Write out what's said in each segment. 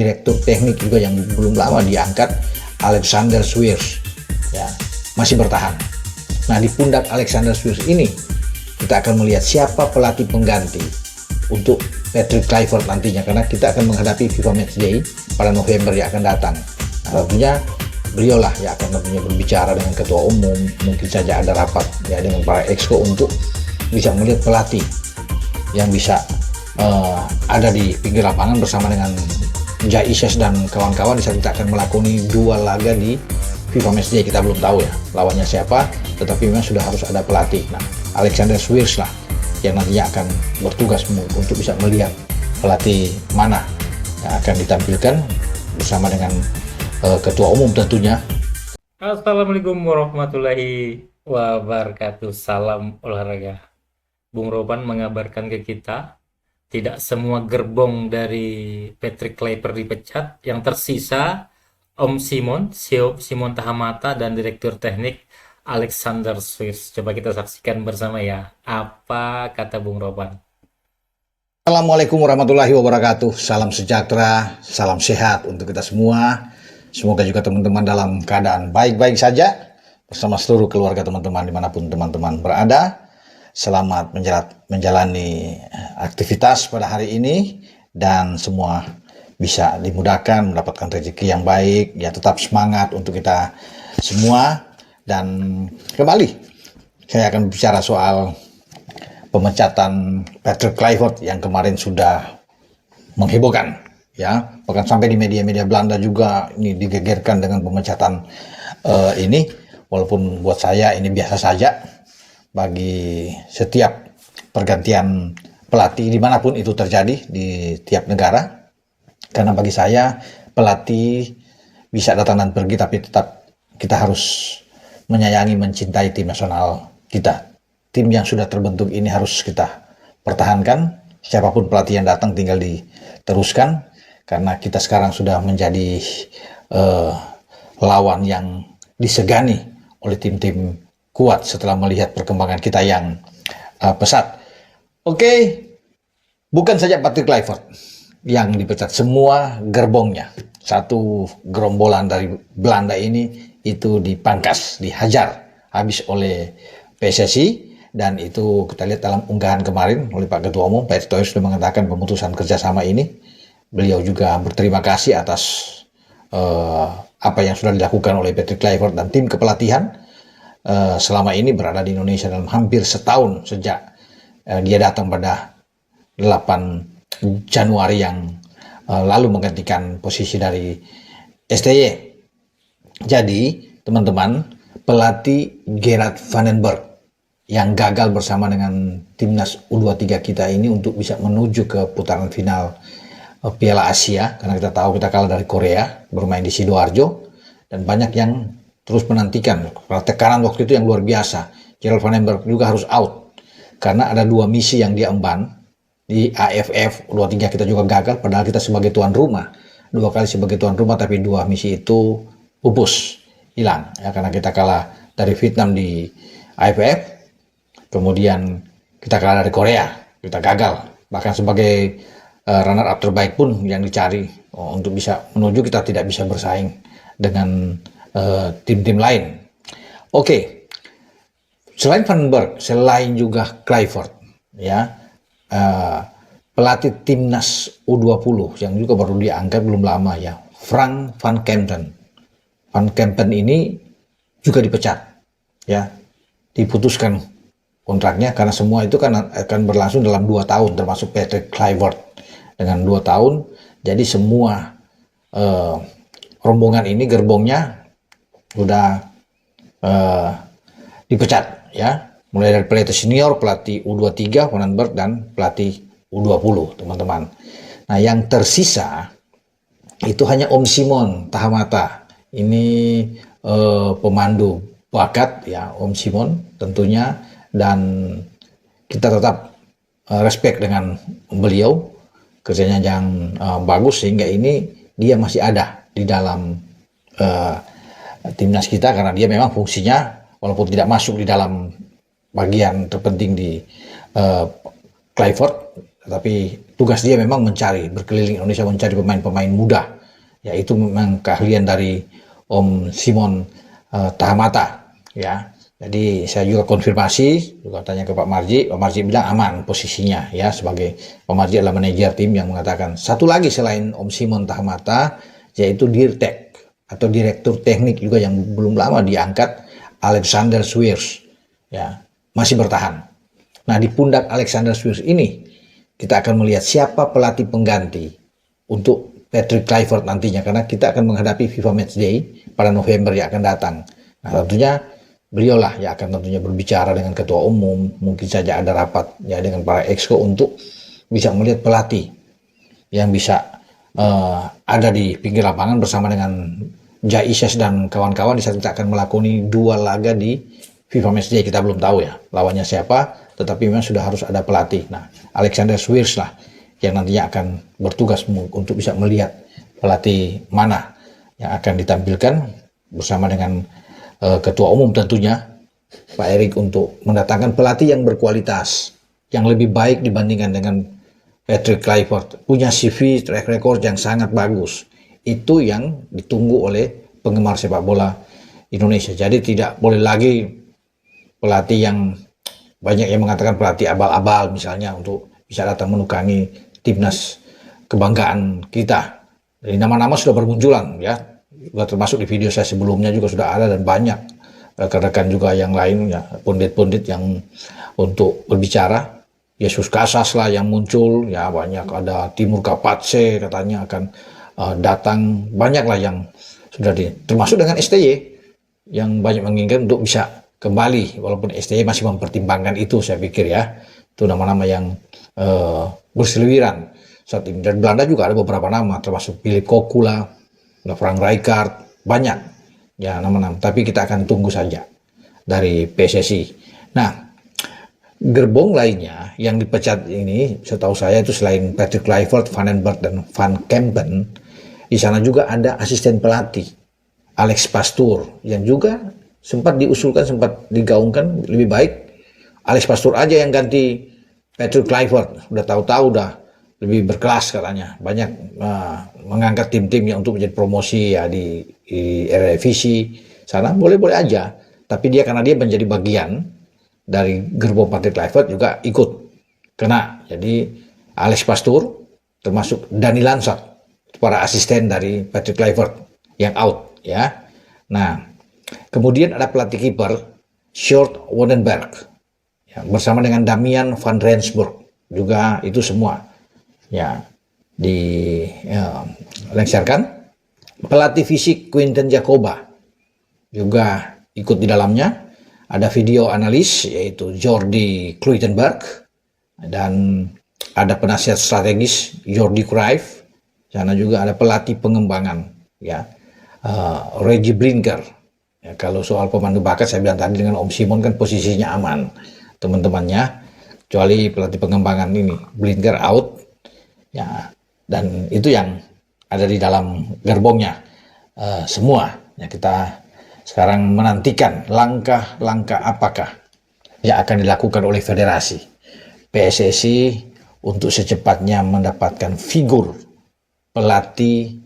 Direktur teknik juga yang belum lama diangkat, Alexander Swiers, ya, masih bertahan. Nah, di pundak Alexander Swiers ini kita akan melihat siapa pelatih pengganti untuk Patrick Kluivert nantinya, karena kita akan menghadapi FIFA Matchday pada November yang akan datang. Nah, tentunya beliau lah yang akan tentunya berbicara dengan ketua umum, mungkin saja ada rapat ya dengan para exco untuk bisa melihat pelatih yang bisa ada di pinggir lapangan bersama dengan Jai Isyas dan kawan-kawan. Di saat kita akan melakoni 2 laga di FIFA Matchday, kita belum tahu ya lawannya siapa, tetapi memang sudah harus ada pelatih. Nah, Alexander Swiers lah yang nantinya akan bertugas untuk bisa melihat pelatih mana yang akan ditampilkan bersama dengan ketua umum tentunya. Assalamualaikum warahmatullahi wabarakatuh. Salam olahraga. Bung Roban mengabarkan ke kita, tidak semua gerbong dari Patrick Kluivert dipecat. Yang tersisa Om Simon, CEO Simon Tahamata, dan Direktur Teknik Alexander Swiers. Coba kita saksikan bersama ya. Apa kata Bung Roban? Assalamualaikum warahmatullahi wabarakatuh. Salam sejahtera, salam sehat untuk kita semua. Semoga juga teman-teman dalam keadaan baik-baik saja bersama seluruh keluarga teman-teman dimanapun teman-teman berada. Selamat menjalani aktivitas pada hari ini dan semua bisa dimudahkan, mendapatkan rezeki yang baik. Ya, tetap semangat untuk kita semua. Dan kembali saya akan bicara soal pemecatan Patrick Kluivert yang kemarin sudah menghebohkan, ya, bahkan sampai di media-media Belanda juga ini digegerkan dengan pemecatan ini. Walaupun buat saya ini biasa saja bagi setiap pergantian pelatih dimanapun itu terjadi di tiap negara, karena bagi saya pelatih bisa datang dan pergi, tapi tetap kita harus menyayangi, mencintai tim nasional kita. Tim yang sudah terbentuk ini harus kita pertahankan. Siapapun pelatih yang datang tinggal diteruskan, karena kita sekarang sudah menjadi lawan yang disegani oleh tim-tim kuat setelah melihat perkembangan kita yang pesat. Oke, bukan saja Patrick Kluivert yang dipecat, semua gerbongnya. Satu gerombolan dari Belanda ini itu dipangkas, dihajar habis oleh PSSI. Dan itu kita lihat dalam unggahan kemarin oleh Pak Ketua Umum, Pak Erick Thohir sudah mengatakan pemutusan kerjasama ini. Beliau juga berterima kasih atas apa yang sudah dilakukan oleh Patrick Kluivert dan tim kepelatihan selama ini berada di Indonesia dalam hampir setahun sejak dia datang pada 8 Januari yang lalu menggantikan posisi dari STY. Jadi teman-teman, pelatih Gerard van den Berg yang gagal bersama dengan timnas U23 kita ini untuk bisa menuju ke putaran final Piala Asia, karena kita tahu kita kalah dari Korea bermain di Sidoarjo, dan banyak yang terus menantikan karena tekanan waktu itu yang luar biasa. Gerard van den Berg juga harus out karena ada 2 misi yang dia emban. Di AFF U23 kita juga gagal, padahal kita sebagai tuan rumah 2 kali sebagai tuan rumah, tapi 2 misi itu pupus, hilang ya, karena kita kalah dari Vietnam di AFF. Kemudian kita kalah dari Korea, kita gagal. Bahkan sebagai runner up terbaik pun yang dicari untuk bisa menuju, kita tidak bisa bersaing dengan tim-tim lain. Oke, selain Van den Berg, selain juga Kluivert, ya, pelatih timnas U20 yang juga baru diangkat belum lama ya, Frank van Kempen. Van Kempen ini juga dipecat, ya, diputuskan kontraknya karena semua itu kan akan berlangsung dalam 2 tahun, termasuk Patrick Kluivert dengan 2 tahun. Jadi semua rombongan ini, gerbongnya sudah dipecat, ya, mulai dari pelatih senior, pelatih U23 Van den Berg, dan pelatih U20 teman-teman. Nah, yang tersisa itu hanya Om Simon Tahamata. Ini pemandu bakat ya, Om Simon tentunya, dan kita tetap respect dengan beliau, kerjanya yang bagus, sehingga ini dia masih ada di dalam timnas kita, karena dia memang fungsinya walaupun tidak masuk di dalam bagian terpenting di Kluivert, tapi tugas dia memang mencari, berkeliling Indonesia mencari pemain-pemain muda. Ya, itu memang keahlian dari Om Simon Tahamata. Ya, jadi saya juga konfirmasi, juga tanya ke Pak Marji bilang aman posisinya ya, sebagai Pak Marji adalah manajer tim yang mengatakan. Satu lagi selain Om Simon Tahamata, yaitu Dirtek atau Direktur Teknik juga yang belum lama diangkat, Alexander Swiers, ya masih bertahan. Nah, di pundak Alexander Swiers ini kita akan melihat siapa pelatih pengganti untuk Patrick Kluivert nantinya, karena kita akan menghadapi FIFA Matchday pada November yang akan datang. Nah, tentunya beliaulah yang akan tentunya berbicara dengan ketua umum, mungkin saja ada rapat ya dengan para exco untuk bisa melihat pelatih yang bisa ada di pinggir lapangan bersama dengan Jaises dan kawan-kawan. Di saat kita akan melakoni 2 laga di FIFA Matchday, kita belum tahu ya lawannya siapa, tetapi memang sudah harus ada pelatih. Nah, Alexander Swiers lah yang nantinya akan bertugas untuk bisa melihat pelatih mana yang akan ditampilkan bersama dengan ketua umum tentunya Pak Erik, untuk mendatangkan pelatih yang berkualitas, yang lebih baik dibandingkan dengan Patrick Kluivert. Punya CV track record yang sangat bagus. Itu yang ditunggu oleh penggemar sepak bola Indonesia. Jadi tidak boleh lagi pelatih yang banyak yang mengatakan pelatih abal-abal misalnya untuk bisa datang menukangi timnas kebanggaan kita. Jadi nama-nama sudah bermunculan ya, juga termasuk di video saya sebelumnya juga sudah ada, dan banyak rekan-rekan juga yang lain ya, pundit-pundit yang untuk berbicara. Yesus Casas lah yang muncul ya, banyak, ada Timur Kapatse katanya akan datang, banyak lah yang sudah termasuk dengan STY yang banyak menginginkan untuk bisa kembali, walaupun STY masih mempertimbangkan itu, saya pikir ya. Itu nama-nama yang berseliweran saat ini. Dan Belanda juga ada beberapa nama, termasuk Philip Kokula, Frank Rijkaard, banyak ya nama-nama. Tapi kita akan tunggu saja dari PSSI. Nah, gerbong lainnya yang dipecat ini, setahu saya itu selain Patrick Kluivert, Van den Berg dan Van Kempen, di sana juga ada asisten pelatih Alex Pastoor yang juga sempat diusulkan, sempat digaungkan lebih baik Alex Pastoor aja yang ganti Patrick Kluivert. Udah tahu-tahu udah lebih berkelas katanya. Banyak mengangkat tim-tim yang untuk menjadi promosi ya di Eredivisie sana, boleh-boleh aja. Tapi dia karena dia menjadi bagian dari gerbong Patrick Kluivert juga ikut kena. Jadi Alex Pastoor termasuk Dani Lansat, para asisten dari Patrick Kluivert yang out ya. Nah, kemudian ada pelatih kiper Sjoerd Wondenberg ya, bersama dengan Damian van Rensburg juga, itu semua ya dilengsarkan. Pelatih fisik Quinten Jacoba juga ikut di dalamnya. Ada video analis yaitu Jordi Kluitenberg, dan ada penasihat strategis Jordi Cruijff. Sana juga ada pelatih pengembangan ya, Reggie Blinker. Ya, kalau soal pemandu bakat saya bilang tadi dengan Om Simon kan posisinya aman teman-temannya, kecuali pelatih pengembangan ini Blinker out ya, dan itu yang ada di dalam gerbongnya semua ya. Kita sekarang menantikan langkah-langkah apakah yang akan dilakukan oleh federasi PSSI untuk secepatnya mendapatkan figur pelatih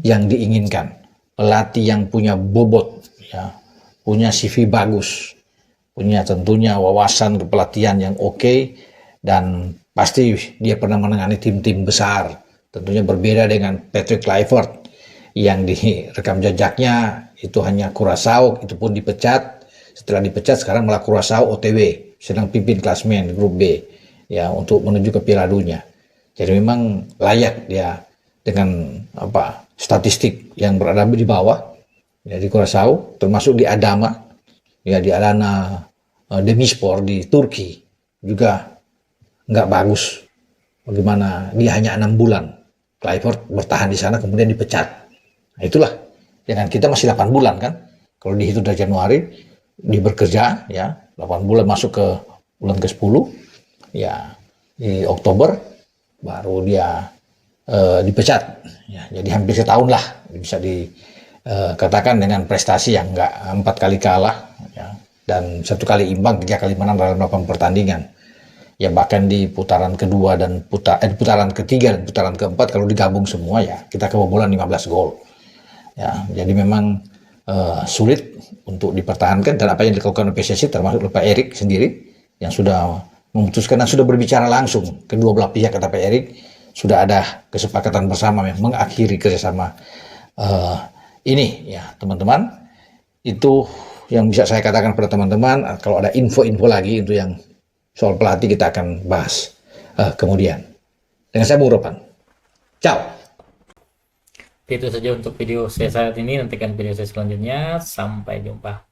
yang diinginkan, pelatih yang punya bobot ya, punya CV bagus, punya tentunya wawasan kepelatihan yang oke, dan pasti dia pernah menangani tim-tim besar. Tentunya berbeda dengan Patrick Kluivert yang di rekam jejaknya itu hanya Curaçao, itu pun dipecat. Setelah dipecat sekarang malah Curaçao OTW, sedang pimpin klasemen grup B ya untuk menuju ke Piala Dunia. Jadi memang layak dia dengan statistik yang berada di bawah ya di Curaçao, termasuk di Adana ya, di Adana Demirspor di Turki juga nggak bagus. Bagaimana dia hanya 6 bulan Kluivert bertahan di sana kemudian dipecat. Nah, itulah, dengan kita masih 8 bulan kan, kalau dihitung dari Januari dia bekerja ya 8 bulan, masuk ke bulan ke-10 ya, di Oktober baru dia dipecat ya. Jadi hampir setahun lah bisa dikatakan dengan prestasi yang enggak 4 kali kalah ya, dan 1 kali imbang, 3 kali menang dalam 8 pertandingan ya bahkan di putaran kedua dan putaran ketiga dan putaran keempat kalau digabung semua ya kita kebobolan 15 gol. Ya, jadi memang sulit untuk dipertahankan, dan apa yang dilakukan oleh PSSI termasuk oleh Pak Erik sendiri yang sudah memutuskan dan sudah berbicara langsung kedua belah pihak, kata Pak Erik sudah ada kesepakatan bersama mengakhiri kerjasama ini ya teman-teman. Itu yang bisa saya katakan pada teman-teman. Kalau ada info-info lagi itu yang soal pelatih kita akan bahas kemudian. Dengan saya Bung Ropan. Ciao. Itu saja untuk video saya saat ini. Nantikan video saya selanjutnya. Sampai jumpa.